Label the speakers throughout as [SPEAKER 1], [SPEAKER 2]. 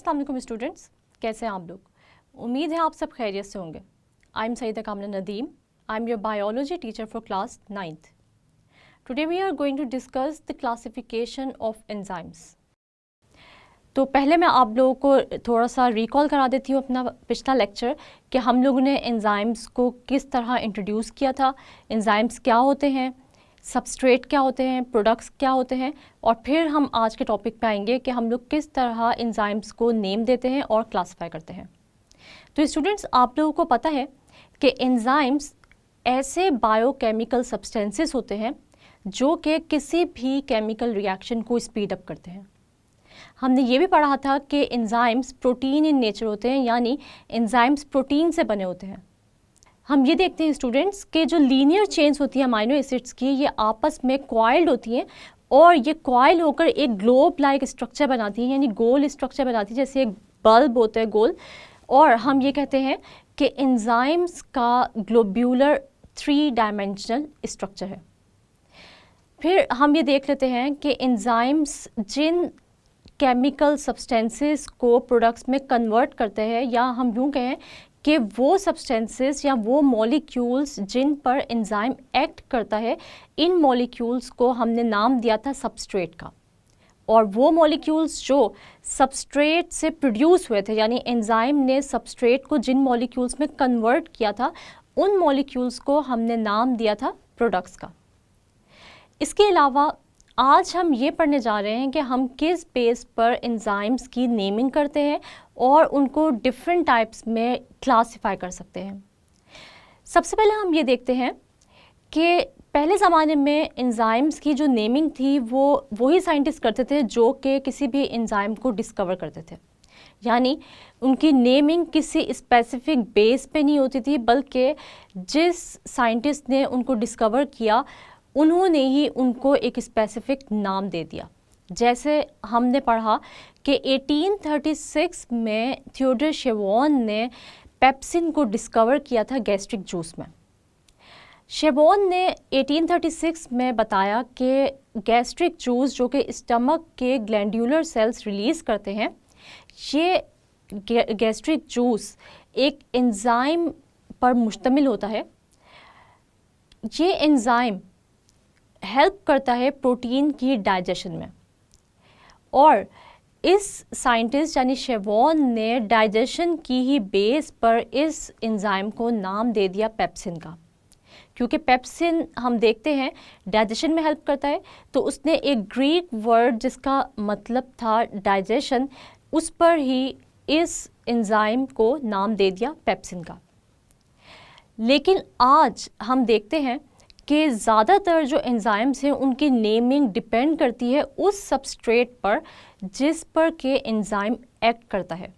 [SPEAKER 1] अस्सलाम वालेकुम स्टूडेंट्स, कैसे हैं आप लोग? उम्मीद है आप सब खैरियत से होंगे। आई am Saida Kamna Nadeem. I am your biology teacher for class 9th। Today we are going to discuss the classification of enzymes. तो पहले मैं आप लोगों को थोड़ा सा रिकॉल करा देती हूँ अपना पिछला लेक्चर कि हम लोगों ने एंजाइम्स को किस तरह इंट्रोड्यूस किया था, एंजाइम्स क्या होते हैं, सबस्ट्रेट क्या होते हैं, प्रोडक्ट्स क्या होते हैं, और फिर हम आज के टॉपिक पे आएंगे कि हम लोग किस तरह एंजाइम्स को नेम देते हैं और क्लासिफाई करते हैं। तो स्टूडेंट्स, आप लोगों को पता है कि एंजाइम्स ऐसे बायोकेमिकल सब्सटेंसेस होते हैं जो कि किसी भी केमिकल रिएक्शन को स्पीड अप करते हैं। हमने ये भी पढ़ा था कि एंजाइम्स प्रोटीन इन नेचर होते हैं, यानी एंजाइम्स प्रोटीन से बने होते हैं। हम ये देखते हैं स्टूडेंट्स कि जो लीनियर चेन्स होती हैं अमाइनो एसिड्स की, ये आपस में कॉइल्ड होती हैं और ये कॉइल होकर एक ग्लोब लाइक स्ट्रक्चर बनाती हैं, यानी गोल स्ट्रक्चर बनाती है, जैसे एक बल्ब होता है गोल। और हम ये कहते हैं कि एंजाइम्स का ग्लोब्यूलर 3 डायमेंशनल स्ट्रक्चर है। फिर हम ये देख लेते हैं कि एंजाइम्स जिन केमिकल सब्सटेंसेस को प्रोडक्ट्स में कन्वर्ट करते हैं, या हम यूँ कहें कि वो सब्सटेंसेस या वो मॉलिक्यूल्स जिन पर एंजाइम एक्ट करता है, इन मॉलिक्यूल्स को हमने नाम दिया था सबस्ट्रेट का। और वो मॉलिक्यूल्स जो सबस्ट्रेट से प्रोड्यूस हुए थे, यानी एंजाइम ने सबस्ट्रेट को जिन मॉलिक्यूल्स में कन्वर्ट किया था, उन मॉलिक्यूल्स को हमने नाम दिया था प्रोडक्ट्स का। इसके अलावा आज हम ये पढ़ने जा रहे हैं कि हम किस बेस पर एंजाइम्स की नेमिंग करते हैं और उनको डिफरेंट टाइप्स में क्लासिफाई कर सकते हैं। सबसे पहले हम ये देखते हैं कि पहले ज़माने में एंजाइम्स की जो नेमिंग थी वो वही साइंटिस्ट करते थे जो कि किसी भी एंजाइम को डिस्कवर करते थे, यानी उनकी नेमिंग किसी स्पेसिफिक बेस पे नहीं होती थी, बल्कि जिस साइंटिस्ट ने उनको डिस्कवर किया उन्होंने ही उनको एक स्पेसिफिक नाम दे दिया। जैसे हमने पढ़ा कि 1836 में थियोडर शेवॉन ने पेप्सिन को डिस्कवर किया था गैस्ट्रिक जूस में। शेवॉन ने 1836 में बताया कि गैस्ट्रिक जूस जो कि स्टमक के ग्लैंडुलर सेल्स रिलीज़ करते हैं, ये गैस्ट्रिक जूस एक एंजाइम पर मुश्तमिल होता है। ये एंजाइम हेल्प करता है प्रोटीन की डाइजेशन में, और इस साइंटिस्ट यानी शेवॉन ने डाइजेशन की ही बेस पर इस एंजाइम को नाम दे दिया पेप्सिन का। क्योंकि पेप्सिन हम देखते हैं डाइजेशन में हेल्प करता है, तो उसने एक ग्रीक वर्ड जिसका मतलब था डाइजेशन, उस पर ही इस एंजाइम को नाम दे दिया पेप्सिन का। लेकिन आज हम देखते हैं कि ज़्यादातर जो एंजाइम्स हैं उनकी नेमिंग डिपेंड करती है उस सबस्ट्रेट पर जिस पर के एंजाइम एक्ट करता है।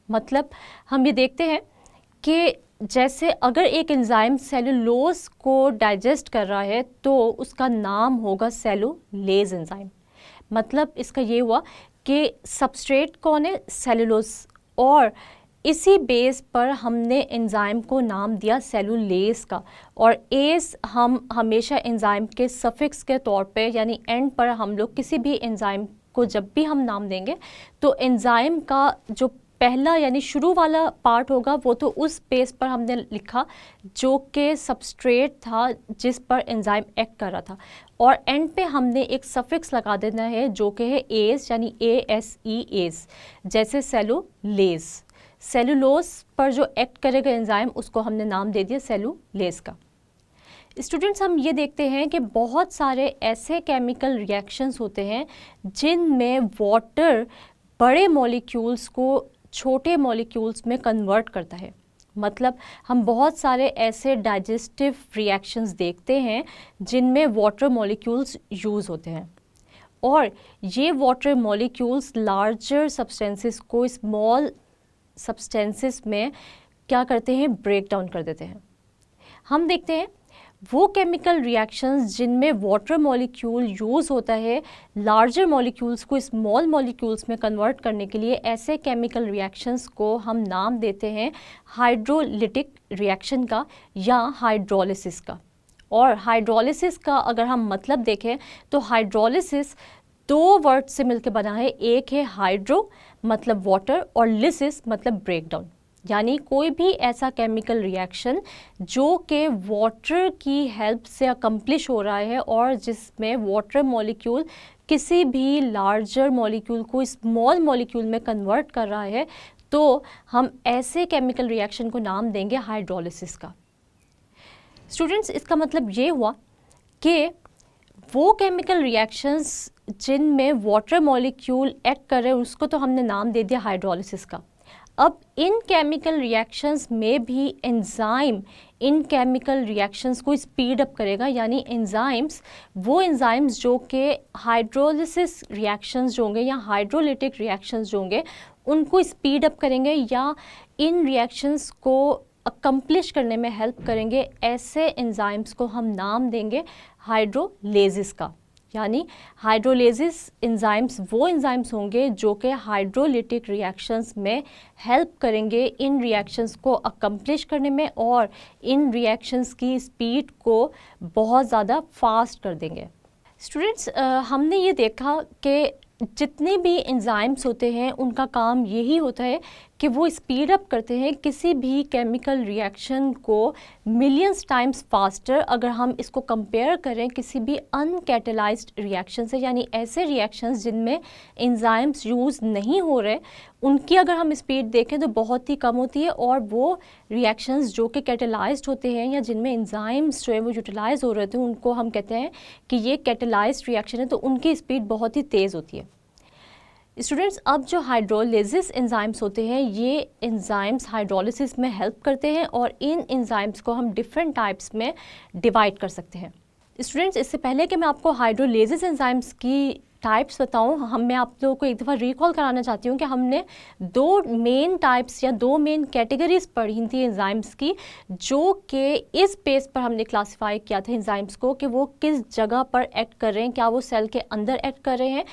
[SPEAKER 1] मतलब हम ये देखते हैं कि जैसे अगर एक एंजाइम सेलुलोज को डाइजेस्ट कर रहा है तो उसका नाम होगा सेलुलेज एंजाइम। मतलब इसका ये हुआ कि सबस्ट्रेट कौन है? सेलुलोज, और इसी बेस पर हमने एंजाइम को नाम दिया सेलुलेज का। और एज हम हमेशा एंजाइम के सफिक्स के तौर पे, यानी एंड पर हम लोग किसी भी एंजाइम को जब भी हम नाम देंगे तो एंजाइम का जो पहला यानी शुरू वाला पार्ट होगा वो तो उस बेस पर हमने लिखा जो कि सबस्ट्रेट था जिस पर एंजाइम एक्ट कर रहा था, और एंड पे हमने एक सफिक्स लगा देना है जो कि है एज, यानी ASE एज, जैसे सेलुलेज। सेलुलोज पर जो एक्ट करेगा एंजाइम उसको हमने नाम दे दिया सेलुलेज का। स्टूडेंट्स, हम ये देखते हैं कि बहुत सारे ऐसे केमिकल रिएक्शंस होते हैं जिनमें वाटर बड़े मॉलिक्यूल्स को छोटे मॉलिक्यूल्स में कन्वर्ट करता है। मतलब हम बहुत सारे ऐसे डाइजेस्टिव रिएक्शंस देखते हैं जिनमें वाटर मॉलिक्यूल्स यूज़ होते हैं, और ये वाटर मॉलिक्यूल्स लार्जर सब्सटेंसेस को स्मॉल सब्सटेंसेस में क्या करते हैं? ब्रेक डाउन कर देते हैं। हम देखते हैं वो केमिकल रिएक्शंस जिनमें वाटर मॉलिक्यूल यूज़ होता है लार्जर मॉलिक्यूल्स को स्मॉल मॉलिक्यूल्स में कन्वर्ट करने के लिए, ऐसे केमिकल रिएक्शंस को हम नाम देते हैं हाइड्रोलिटिक रिएक्शन का या हाइड्रोलिसिस का। और हाइड्रोलिसिस का अगर हम मतलब देखें तो हाइड्रोलिसिस दो वर्ड से मिलकर बना है, एक है हाइड्रो मतलब वाटर और लिसिस मतलब ब्रेकडाउन, यानी कोई भी ऐसा केमिकल रिएक्शन जो कि वाटर की हेल्प से अकम्प्लिश हो रहा है और जिसमें वाटर मॉलिक्यूल किसी भी लार्जर मॉलिक्यूल को स्मॉल मॉलिक्यूल में कन्वर्ट कर रहा है, तो हम ऐसे केमिकल रिएक्शन को नाम देंगे हाइड्रोलिसिस का। स्टूडेंट्स, इसका मतलब ये हुआ कि वो केमिकल रिएक्शंस जिनमें वाटर मॉलिक्यूल एक्ट कर रहे हैं उसको तो हमने नाम दे दिया हाइड्रोलिसिस का। अब इन केमिकल रिएक्शंस में भी एंजाइम इन केमिकल रिएक्शंस को स्पीड अप करेगा, यानी एंजाइम्स, वो एंजाइम्स जो कि हाइड्रोलिसिस रिएक्शंस जो होंगे या हाइड्रोलिटिक रिएक्शंस जो होंगे उनको स्पीड अप करेंगे या इन रिएक्शंस को अकम्प्लिश करने में हेल्प करेंगे। ऐसे एंजाइम्स को हम नाम देंगे हाइड्रोलेसिस का, यानी हाइड्रोलेसिस एंजाइम्स वो एंजाइम्स होंगे जो कि हाइड्रोलिटिक रिएक्शंस में हेल्प करेंगे इन रिएक्शंस को अकम्प्लिश करने में और इन रिएक्शंस की स्पीड को बहुत ज़्यादा फास्ट कर देंगे। स्टूडेंट्स, हमने ये देखा कि जितने भी एंजाइम्स होते हैं उनका काम यही होता है कि वो स्पीड अप करते हैं किसी भी केमिकल रिएक्शन को मिलियंस टाइम्स फास्टर अगर हम इसको कंपेयर करें किसी भी अनकैटेलाइज्ड रिएक्शन से, यानी ऐसे रिएक्शंस जिनमें एंजाइम्स यूज़ नहीं हो रहे उनकी अगर हम स्पीड देखें तो बहुत ही कम होती है, और वो रिएक्शंस जो कि कैटेलाइज्ड होते हैं या जिनमें एंजाइम्स जो है वो यूटिलाइज हो रहे थे उनको हम कहते हैं कि ये कैटेलाइज्ड रिएक्शन है, तो उनकी स्पीड बहुत ही तेज़ होती है। स्टूडेंट्स, अब जो हाइड्रोलिसिस एंजाइम्स होते हैं ये एंजाइम्स हाइड्रोलिसिस में हेल्प करते हैं और इन एंजाइम्स को हम डिफरेंट टाइप्स में डिवाइड कर सकते हैं। स्टूडेंट्स, इससे पहले कि मैं आपको हाइड्रोलिसिस एंजाइम्स की टाइप्स बताऊं, मैं आप लोगों को एक दफ़ा रिकॉल कराना चाहती हूँ कि हमने दो मेन टाइप्स या दो मेन कैटेगरीज पढ़ी थी एंजाइम्स की, जो कि इस बेस पर हमने क्लासिफाई किया था एंजाइम्स को कि वो किस जगह पर एक्ट कर रहे हैं, क्या वो सेल के अंदर एक्ट कर रहे हैं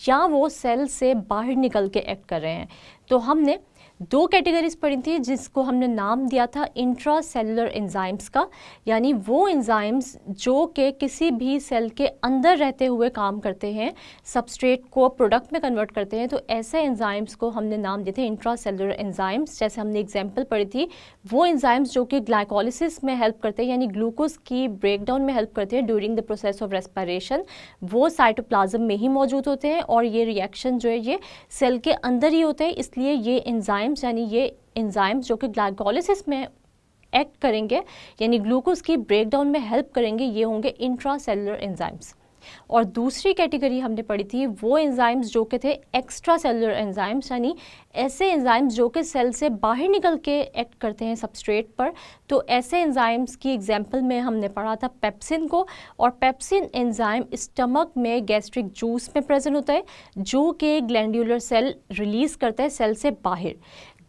[SPEAKER 1] या वो सेल से बाहर निकल के एक्ट कर रहे हैं। तो हमने दो कैटेगरीज पढ़ी थी जिसको हमने नाम दिया था इंट्रा सेलुलर एंजाइम्स का, यानी वो एंजाइम्स जो कि किसी भी सेल के अंदर रहते हुए काम करते हैं, सबस्ट्रेट को प्रोडक्ट में कन्वर्ट करते हैं, तो ऐसे एंजाइम्स को हमने नाम दिए थे इंट्रा सेलुलर एंजाइम्स। जैसे हमने एग्जांपल पढ़ी थी वो एंजाइम्स जो कि ग्लाइकोलिसिस में हेल्प करते हैं, यानी ग्लूकोज की ब्रेकडाउन में हेल्प करते हैं during the process of respiration, वो साइटोप्लाज्म में ही मौजूद होते हैं और ये रिएक्शन जो है ये सेल के अंदर ही होते हैं। इसलिए ये एंजाइम्स यानी ये एंजाइम्स जो कि ग्लाइकोलिसिस में एक्ट करेंगे यानी ग्लूकोज की ब्रेकडाउन में हेल्प करेंगे, ये होंगे इंट्रासेलुलर एंजाइम्स। और दूसरी कैटेगरी हमने पढ़ी थी वो एंजाइम्स जो कि थे एक्स्ट्रा सेलुलर एंजाइम्स, यानी ऐसे एंजाइम्स जो कि सेल से बाहर निकल के एक्ट करते हैं सबस्ट्रेट पर। तो ऐसे एंजाइम्स की एग्जांपल में हमने पढ़ा था पेप्सिन को, और पेप्सिन एंजाइम स्टमक में गैस्ट्रिक जूस में प्रेजेंट होता है जो कि ग्लैंड्यूलर सेल रिलीज़ करता है सेल से बाहर।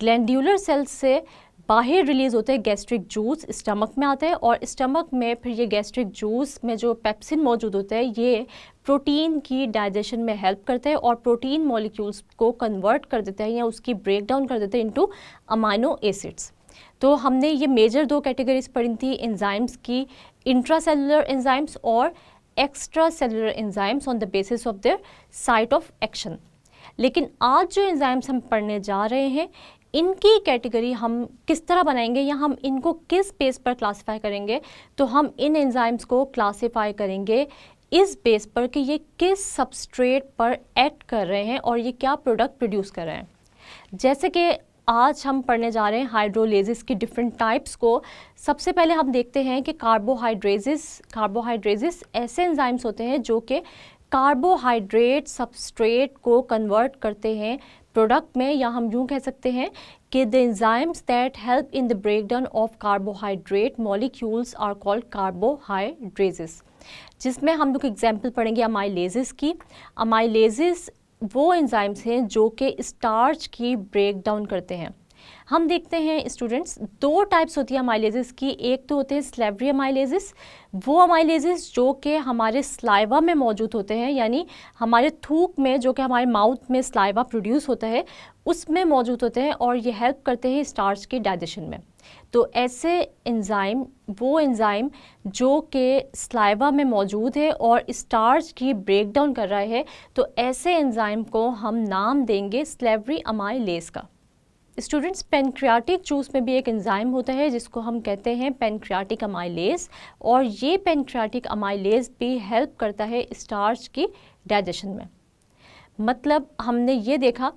[SPEAKER 1] ग्लैंड्यूलर सेल से बाहर रिलीज़ होते हैं गैस्ट्रिक जूस, स्टमक में आता है और स्टमक में फिर ये गैस्ट्रिक जूस में जो पेप्सिन मौजूद होता है ये प्रोटीन की डाइजेशन में हेल्प करता है और प्रोटीन मॉलिक्यूल्स को कन्वर्ट कर देता है या उसकी ब्रेक डाउन कर देता है इनटू अमाइनो एसिड्स। तो हमने ये मेजर दो कैटेगरीज पढ़ी थी एंजाइम्स की, इंट्रासेलुलर एंजाइम्स और extra cellular enzymes on the basis of their site of action. लेकिन आज जो एंजाइम्स हम पढ़ने जा रहे हैं इनकी कैटेगरी हम किस तरह बनाएंगे या हम इनको किस बेस पर क्लासिफाई करेंगे, तो हम इन एंजाइम्स को क्लासिफाई करेंगे इस बेस पर कि ये किस सबस्ट्रेट पर एक्ट कर रहे हैं और ये क्या प्रोडक्ट प्रोड्यूस कर रहे हैं। जैसे कि आज हम पढ़ने जा रहे हैं हाइड्रोलेसिस की डिफरेंट टाइप्स को। सबसे पहले हम देखते हैं कि कार्बोहाइड्रेसिस ऐसे एंजाइम्स होते हैं जो कि कार्बोहाइड्रेट सबस्ट्रेट को कन्वर्ट करते हैं प्रोडक्ट में, या हम यूँ कह सकते हैं कि the enzymes that help in the breakdown of carbohydrate molecules are called carbohydrases, जिसमें हम लोग एग्जांपल पढ़ेंगे अमाइलेसिस की। अमाइलेसिस वो एंजाइम्स हैं जो कि स्टार्च की ब्रेक डाउन करते हैं। हम देखते हैं स्टूडेंट्स, दो टाइप्स होती है अमाइलेजेस की। एक तो होते हैं स्लेवरी अमाइलेजेस, वो अमाइलेजेस जो कि हमारे स्लाइवा में मौजूद होते हैं, यानी हमारे थूक में, जो कि हमारे माउथ में स्लाइवा प्रोड्यूस होता है उसमें मौजूद होते हैं, और ये हेल्प करते हैं स्टार्च के डाइजेशन में। तो ऐसे एंजाइम, वो एंजाइम जो कि स्लाइवा में मौजूद है और स्टार्च की ब्रेक डाउन कर रहा है, तो ऐसे एंजाइम को हम नाम देंगे स्लेवरी अमाइलेज का। स्टूडेंट्स, पेनक्रियाटिक जूस में भी एक एंजाइम होता है जिसको हम कहते हैं पेनक्रियाटिक अमाइलेज, और ये पेनक्रियाटिक अमाइलेज भी हेल्प करता है स्टार्च की डाइजेशन में। मतलब हमने ये देखा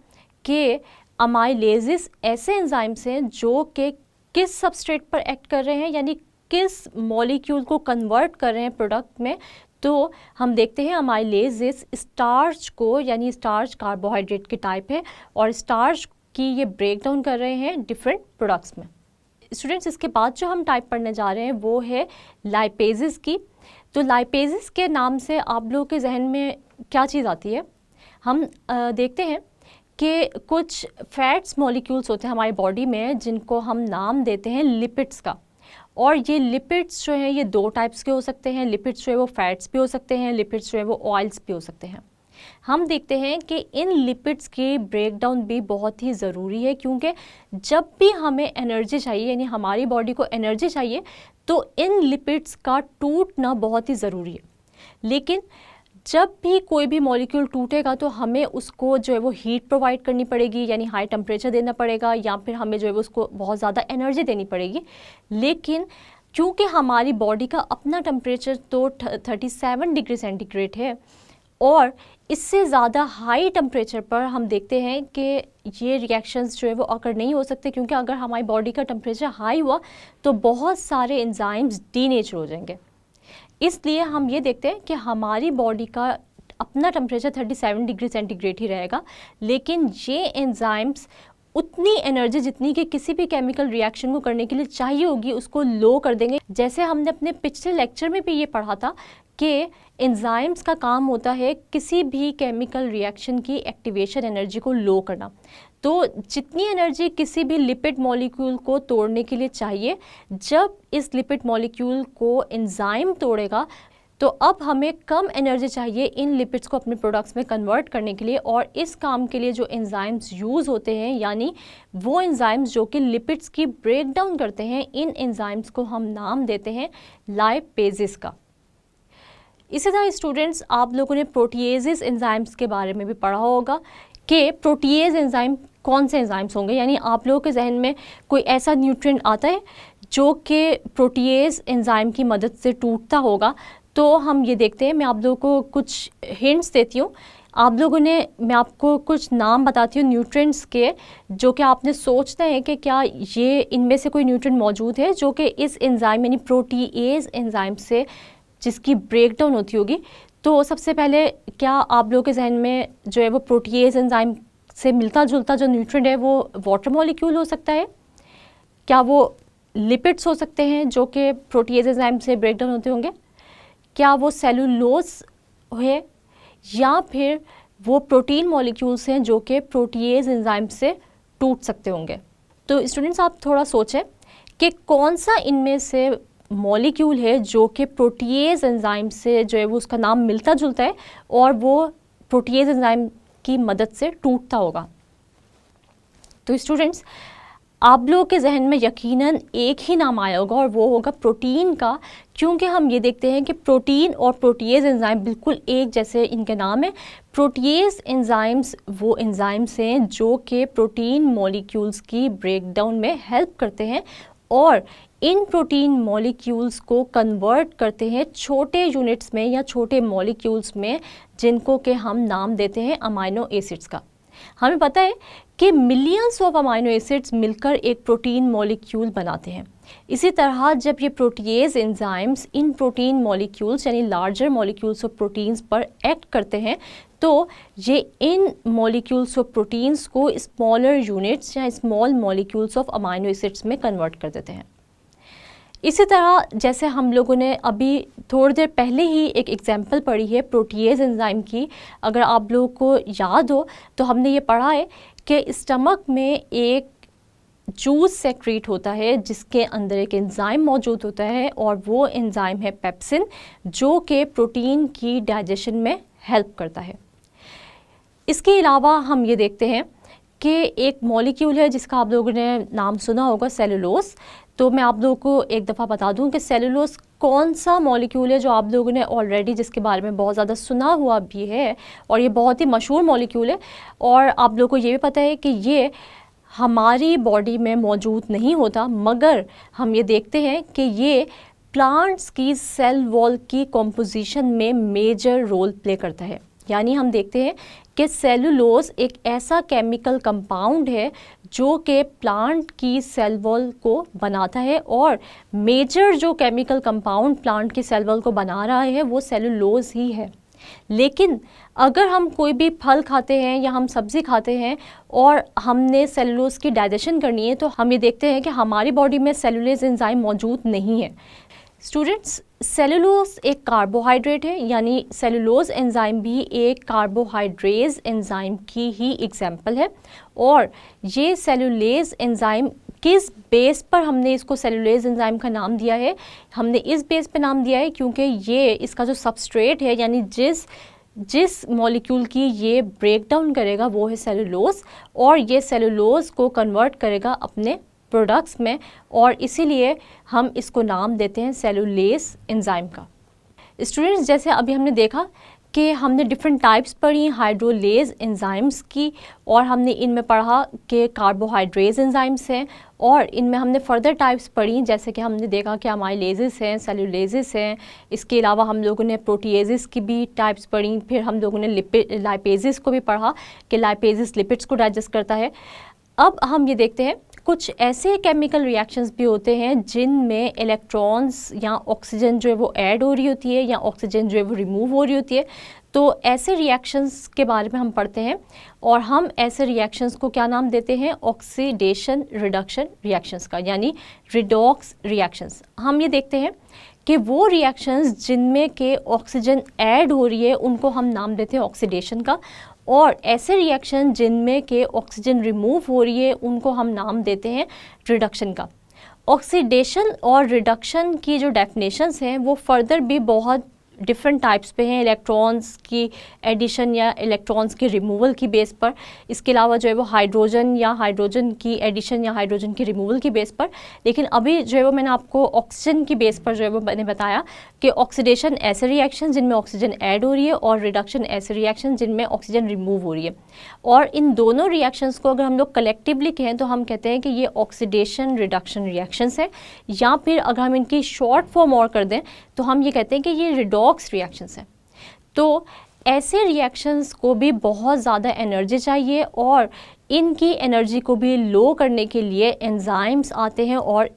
[SPEAKER 1] कि अमाइलेजेस ऐसे एंजाइम्स हैं जो कि किस सबस्ट्रेट पर एक्ट कर रहे हैं, यानी किस मॉलिक्यूल को कन्वर्ट कर रहे हैं प्रोडक्ट में। तो हम देखते हैं अमाइलेजेस स्टार्च को, यानी स्टार्च कार्बोहाइड्रेट की टाइप है, और स्टार्च की ये ब्रेक डाउन कर रहे हैं डिफरेंट प्रोडक्ट्स में। स्टूडेंट्स, इसके बाद जो हम टाइप पढ़ने जा रहे हैं वो है लाइपेजेस की। तो लाइपेजेस के नाम से आप लोगों के जहन में क्या चीज़ आती है? हम देखते हैं कि कुछ फैट्स मॉलिक्यूल्स होते हैं हमारी बॉडी में जिनको हम नाम देते हैं लिपिड्स का। और ये लिपिड्स जो हैं ये दो टाइप्स के हो सकते हैं। लिपिड्स जो है वो फैट्स भी हो सकते हैं, लिपिड्स जो है वो ऑयल्स भी हो सकते हैं। हम देखते हैं कि इन लिपिड्स की ब्रेकडाउन भी बहुत ही ज़रूरी है, क्योंकि जब भी हमें एनर्जी चाहिए, यानी हमारी बॉडी को एनर्जी चाहिए, तो इन लिपिड्स का टूटना बहुत ही ज़रूरी है। लेकिन जब भी कोई भी मॉलिक्यूल टूटेगा तो हमें उसको जो है वो हीट प्रोवाइड करनी पड़ेगी, यानी हाई टेम्परेचर देना पड़ेगा, या फिर हमें जो है वो उसको बहुत ज़्यादा एनर्जी देनी पड़ेगी। लेकिन क्योंकि हमारी बॉडी का अपना टेम्परेचर तो 37 डिग्री सेंटीग्रेड है, और इससे ज़्यादा हाई टेम्परेचर पर हम देखते हैं कि ये रिएक्शंस जो है वो अगर नहीं हो सकते, क्योंकि अगर हमारी बॉडी का टेम्परेचर हाई हुआ तो बहुत सारे एंजाइम्स डीनेचर हो जाएंगे। इसलिए हम ये देखते हैं कि हमारी बॉडी का अपना टेम्परेचर 37 डिग्री सेंटीग्रेड ही रहेगा, लेकिन ये एंजाइम्स उतनी एनर्जी जितनी कि किसी भी केमिकल रिएक्शन को करने के लिए चाहिए होगी उसको लो कर देंगे। जैसे हमने अपने पिछले लेक्चर में भी ये पढ़ा था कि एंजाइम्स का काम होता है किसी भी केमिकल रिएक्शन की एक्टिवेशन एनर्जी को लो करना। तो जितनी एनर्जी किसी भी लिपिड मॉलिक्यूल को तोड़ने के लिए चाहिए, जब इस लिपिड मॉलिक्यूल को एंजाइम तोड़ेगा तो अब हमें कम एनर्जी चाहिए इन लिपिड्स को अपने प्रोडक्ट्स में कन्वर्ट करने के लिए। और इस काम के लिए जो एंजाइम्स यूज़ होते हैं, यानी वो एंजाइम्स जो कि लिपिड्स की ब्रेक डाउन करते हैं, इन एंजाइम्स को हम नाम देते हैं लाइपेजेस का। इसी तरह स्टूडेंट्स, आप लोगों ने प्रोटीएजेस एंजाइम्स के बारे में भी पढ़ा होगा कि प्रोटीएज एंजाइम कौन से एंजाइम्स होंगे, यानी आप लोगों के जहन में कोई ऐसा न्यूट्रिएंट आता है जो कि प्रोटीएज एंजाइम की मदद से टूटता होगा। तो हम ये देखते हैं, मैं आप लोगों को कुछ हिंट्स देती हूँ। आप लोगों ने, मैं आपको कुछ नाम बताती हूँ न्यूट्रिएंट्स के, जो कि आपने सोचना है कि क्या ये इनमें से कोई न्यूट्रिएंट मौजूद है जो कि इस एंजाइम यानी प्रोटीएज एंजाइम से जिसकी ब्रेकडाउन होती होगी। तो सबसे पहले, क्या आप लोगों के जहन में जो है वो प्रोटीएज एंजाइम से मिलता जुलता जो न्यूट्रिएंट है वो वाटर मॉलिक्यूल हो सकता है? क्या वो लिपिड्स हो सकते हैं जो कि प्रोटीएज एंजाइम से ब्रेकडाउन होते होंगे? क्या वो सेलुलोज है, या फिर वो प्रोटीन मॉलिक्यूल्स हैं जो कि प्रोटीएज एंजाइम से टूट सकते होंगे? तो स्टूडेंट्स, आप थोड़ा सोचें कि कौन सा इनमें से मॉलिक्यूल है जो कि प्रोटीएज एंजाइम से जो है वो उसका नाम मिलता जुलता है और वो प्रोटीएज एंजाइम की मदद से टूटता होगा। तो स्टूडेंट्स, आप लोगों के जहन में यकीनन एक ही नाम आया होगा और वो होगा प्रोटीन का, क्योंकि हम ये देखते हैं कि प्रोटीन और प्रोटीएज एंजाइम बिल्कुल एक जैसे इनके नाम है। प्रोटीएज एंजाइम्स वो एंजाइम्स हैं जो कि प्रोटीन मॉलिक्यूल्स की ब्रेकडाउन में हेल्प करते हैं और इन प्रोटीन मॉलिक्यूल्स को कन्वर्ट करते हैं छोटे यूनिट्स में या छोटे मॉलिक्यूल्स में, जिनको कि हम नाम देते हैं अमाइनो एसिड्स का। हमें पता है कि मिलियंस ऑफ अमाइनो एसिड्स मिलकर एक प्रोटीन मॉलिक्यूल बनाते हैं। इसी तरह जब ये प्रोटीएज एंजाइम्स इन प्रोटीन मॉलिक्यूल्स यानी लार्जर मॉलिक्यूल्स ऑफ प्रोटीन्स पर एक्ट करते हैं, तो ये इन मॉलिक्यूल्स ऑफ प्रोटीन्स को स्मॉलर यूनिट्स या small molecules of amino acids में कन्वर्ट कर देते हैं। इसी तरह जैसे हम लोगों ने अभी थोड़ी देर पहले ही एक एग्जाम्पल पढ़ी है प्रोटीएज एंजाइम की, अगर आप लोगों को याद हो तो हमने ये पढ़ा है कि स्टमक में एक जूस सेक्रेट होता है जिसके अंदर एक एंजाइम मौजूद होता है और वो एंजाइम है पेप्सिन, जो कि प्रोटीन की डाइजेशन में हेल्प करता है। इसके अलावा हम ये देखते हैं कि एक मॉलिक्यूल है जिसका आप लोगों ने नाम सुना होगा, सेलुलोज। तो मैं आप लोगों को एक दफ़ा बता दूं कि सेलुलोज कौन सा मॉलिक्यूल है जो आप लोगों ने ऑलरेडी जिसके बारे में बहुत ज़्यादा सुना हुआ भी है, और ये बहुत ही मशहूर मॉलिक्यूल है। और आप लोगों को ये भी पता है कि ये हमारी बॉडी में मौजूद नहीं होता, मगर हम ये देखते हैं कि ये प्लांट्स की सेल वॉल की कॉम्पोजिशन में मेजर रोल प्ले करता है। यानी हम देखते हैं कि सेलुलोज एक ऐसा केमिकल कंपाउंड है जो कि प्लांट की सेल वॉल को बनाता है, और मेजर जो केमिकल कंपाउंड प्लांट की सेल वॉल को बना रहा है वो सेलुलोज ही है। लेकिन अगर हम कोई भी फल खाते हैं या हम सब्ज़ी खाते हैं और हमने सेलुलोज की डाइजेशन करनी है, तो हम ये देखते हैं कि हमारी बॉडी में सेलुलोज एंजाइम मौजूद नहीं है। स्टूडेंट्स, सेलुलोज एक कार्बोहाइड्रेट है, यानी सेलुलोज एंजाइम भी एक कार्बोहाइड्रेज एंजाइम की ही एग्जाम्पल है। और ये सेलुलेज एंजाइम किस बेस पर हमने इसको सेलुलेज एंजाइम का नाम दिया है? हमने इस बेस पे नाम दिया है क्योंकि ये इसका जो सबस्ट्रेट है, यानी जिस मॉलिक्यूल की ये ब्रेक डाउन करेगा वो है सेलुलोज, और ये सेलुलोज को कन्वर्ट करेगा अपने प्रोडक्ट्स में, और इसीलिए हम इसको नाम देते हैं सेलुलेज एंजाइम का। स्टूडेंट्स, जैसे अभी हमने देखा कि हमने डिफरेंट टाइप्स पढ़ी हाइड्रोलेज एंजाइम्स की, और हमने इनमें पढ़ा कि कार्बोहाइड्रेज एंजाइम्स हैं, और इनमें हमने फर्दर टाइप्स पढ़ी, जैसे कि हमने देखा कि अमाइलेजेस हैं, सेलुलेजेस हैं। इसके अलावा हम लोगों ने प्रोटीएजेस की भी टाइप्स पढ़ी। फिर हम लोगों ने लाइपेजेस को भी पढ़ा कि लाइपेजेस लिपिड्स को डाइजेस्ट करता है। अब हम ये देखते हैं कुछ ऐसे केमिकल रिएक्शंस भी होते हैं जिनमें इलेक्ट्रॉन्स या ऑक्सीजन जो है वो ऐड हो रही होती है या ऑक्सीजन जो है वो रिमूव हो रही होती है। तो ऐसे रिएक्शंस के बारे में हम पढ़ते हैं, और हम ऐसे रिएक्शंस को क्या नाम देते हैं? ऑक्सीडेशन रिडक्शन रिएक्शंस का, यानी रिडॉक्स रिएक्शंस। हम ये देखते हैं कि वो रिएक्शंस जिनमें के ऑक्सीजन ऐड हो रही है उनको हम नाम देते हैं ऑक्सीडेशन का, और ऐसे रिएक्शन जिनमें के ऑक्सीजन रिमूव हो रही है उनको हम नाम देते हैं रिडक्शन का। ऑक्सीडेशन और रिडक्शन की जो डेफिनेशंस हैं वो फर्दर भी बहुत डिफरेंट टाइप्स पे हैं, इलेक्ट्रॉन्स की एडिशन या इलेक्ट्रॉन्स के रिमूवल की बेस पर। इसके अलावा जो है वो हाइड्रोजन की एडिशन या हाइड्रोजन की रिमूवल की बेस पर। लेकिन अभी जो है वो मैंने आपको ऑक्सीजन की बेस पर जो है वो मैंने बताया कि ऑक्सीडेशन ऐसे रिएक्शन जिनमें ऑक्सीजन ऐड हो रही है, और रिडक्शन ऐसे रिएक्शन जिनमें ऑक्सीजन रिमूव हो रही है। और इन दोनों रिएक्शंस को अगर हम लोग कलेक्टिवली कहें तो हम कहते हैं कि ये ऑक्सीडेशन रिडक्शन रिएक्शंस हैं, या फिर अगर हम इनकी शॉर्ट फॉर्म और कर दें तो हम ये कहते हैं कि ये रिडॉक्स रिएक्शंस हैं। तो ऐसे रिएक्शंस को भी बहुत ज़्यादा एनर्जी चाहिए, और इनकी एनर्जी को भी लो करने के लिए एंजाइम्स आते हैं, और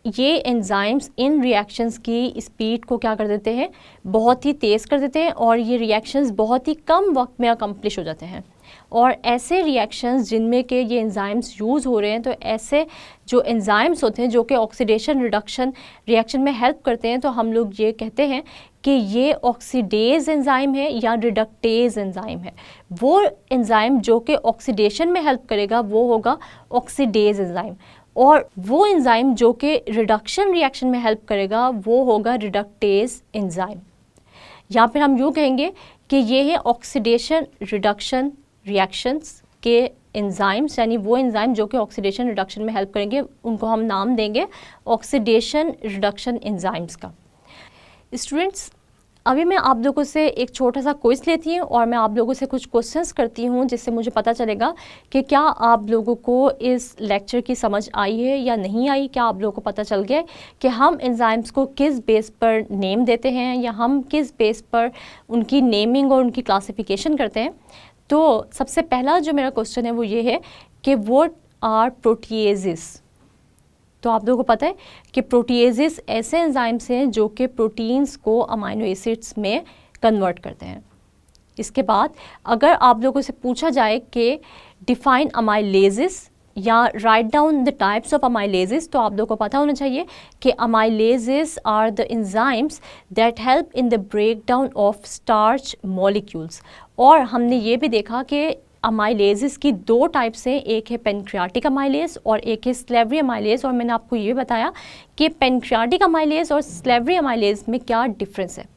[SPEAKER 1] ये एंजाइम्स इन रिएक्शंस की स्पीड को क्या कर देते हैं? बहुत ही तेज़ कर देते हैं, और ये रिएक्शंस बहुत ही कम वक्त में अकम्प्लिश हो जाते हैं। और ऐसे रिएक्शंस जिनमें के ये एंजाइम्स यूज़ हो रहे हैं, तो ऐसे जो एंजाइम्स होते हैं जो कि ऑक्सीडेशन रिडक्शन रिएक्शन में हेल्प करते हैं, तो हम लोग ये कहते हैं कि ये ऑक्सीडेज एंजाइम है या रिडक्टेज एंजाइम है। वो एंजाइम जो कि ऑक्सीडेशन में हेल्प करेगा वो होगा ऑक्सीडेज एंजाइम, और वो एंजाइम जो कि रिडक्शन रिएक्शन में हेल्प करेगा वो होगा रिडक्टेज एंजाइम। या फिर हम यूँ कहेंगे कि ये है ऑक्सीडेशन रिडक्शन रिएक्शंस के एंजाइम्स, यानी वो एंजाइम जो कि ऑक्सीडेशन रिडक्शन में हेल्प करेंगे उनको हम नाम देंगे ऑक्सीडेशन रिडक्शन एंजाइम्स का। स्टूडेंट्स, अभी मैं आप लोगों से एक छोटा सा क्विज लेती हूँ और मैं आप लोगों से कुछ क्वेश्चंस करती हूँ जिससे मुझे पता चलेगा कि क्या आप लोगों को इस लेक्चर की समझ आई है या नहीं आई। क्या आप लोगों को पता चल गया कि हम एंजाइम्स को किस बेस पर नेम देते हैं, या हम किस बेस पर उनकी नेमिंग और उनकी क्लासिफिकेशन करते हैं। तो सबसे पहला जो मेरा क्वेश्चन है वो ये है कि व्हाट आर प्रोटीएजेस। तो आप लोगों को पता है कि प्रोटीएजेस ऐसे एंजाइम्स हैं जो कि प्रोटीन्स को अमाइनो एसिड्स में कन्वर्ट करते हैं। इसके बाद अगर आप लोगों से पूछा जाए कि डिफाइन अमाइलेजेस या write down the types of amylases, तो आप लोगों को पता होना चाहिए कि amylases are the enzymes that help in the break down of starch molecules. और हमने ये भी देखा कि अमाइलेजेस की दो टाइप्स हैं, एक है पेनक्रियाटिक अमाइलेज और एक है स्लेवरी अमाइलेज। और मैंने आपको ये बताया कि पेनक्रियाटिक अमाइलेज और स्लेवरी अमाइलेज में क्या डिफरेंस है।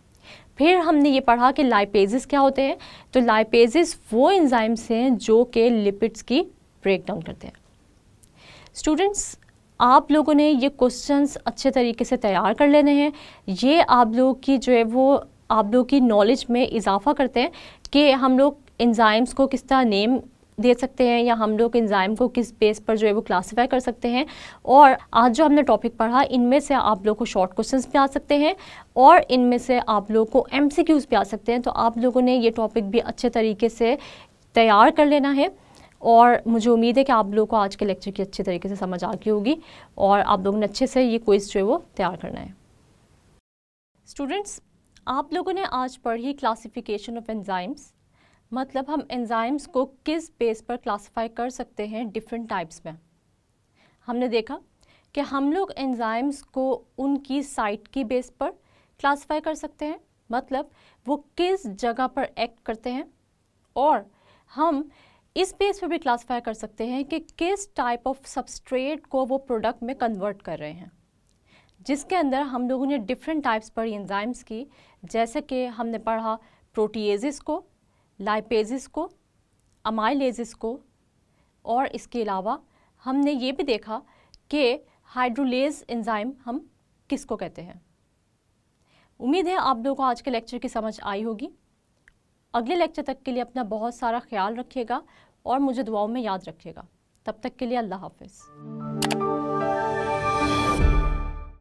[SPEAKER 1] फिर हमने ये पढ़ा कि लाइपेजेस क्या होते हैं। तो लाइपेजेस वो एंजाइम्स हैं जो कि लिपिड्स की ब्रेक डाउन करते हैं। स्टूडेंट्स, आप लोगों ने ये क्वेश्चंस अच्छे तरीके से तैयार कर लेने हैं। ये आप लोग की जो है वो आप लोग की नॉलेज में इजाफा करते हैं कि हम लोग एंजाइम्स को किस तरह नेम दे सकते हैं या हम लोग एंजाइम को किस बेस पर जो है वो क्लासीफाई कर सकते हैं। और आज जो हमने टॉपिक पढ़ा, इनमें से आप लोग को शॉर्ट क्वेश्चंस भी आ सकते हैं और इनमें से आप लोग को एमसीक्यूज भी आ सकते हैं। तो आप लोगों ने ये टॉपिक भी अच्छे तरीके से तैयार कर लेना है और मुझे उम्मीद है कि आप लोगों को आज के लेक्चर की अच्छे तरीके से समझ आ गई होगी और आप लोगों ने अच्छे से ये क्विज जो है वो तैयार करना है। स्टूडेंट्स, आप लोगों ने आज पढ़ी क्लासिफिकेशन ऑफ एंजाइम्स, मतलब हम एंजाइम्स को किस बेस पर क्लासिफाई कर सकते हैं डिफरेंट टाइप्स में। हमने देखा कि हम लोग एंजाइम्स को उनकी साइट की बेस पर क्लासिफाई कर सकते हैं, मतलब वो किस जगह पर एक्ट करते हैं, और हम इस बेस पर भी क्लासिफाई कर सकते हैं कि किस टाइप ऑफ सबस्ट्रेट को वो प्रोडक्ट में कन्वर्ट कर रहे हैं, जिसके अंदर हम लोगों ने डिफरेंट टाइप्स पढ़ी एंजाइम्स की, जैसे कि हमने पढ़ा प्रोटीएजेस को, लाइपेजेस को, अमाइलेजेस को, और इसके अलावा हमने ये भी देखा कि हाइड्रोलेज एंजाइम हम किसको कहते हैं। उम्मीद है आप लोगों को आज के लेक्चर की समझ आई होगी। अगले लेक्चर तक के लिए अपना बहुत सारा ख्याल रखिएगा और मुझे दुआओं में याद रखिएगा। तब तक के लिए अल्लाह हाफिज़।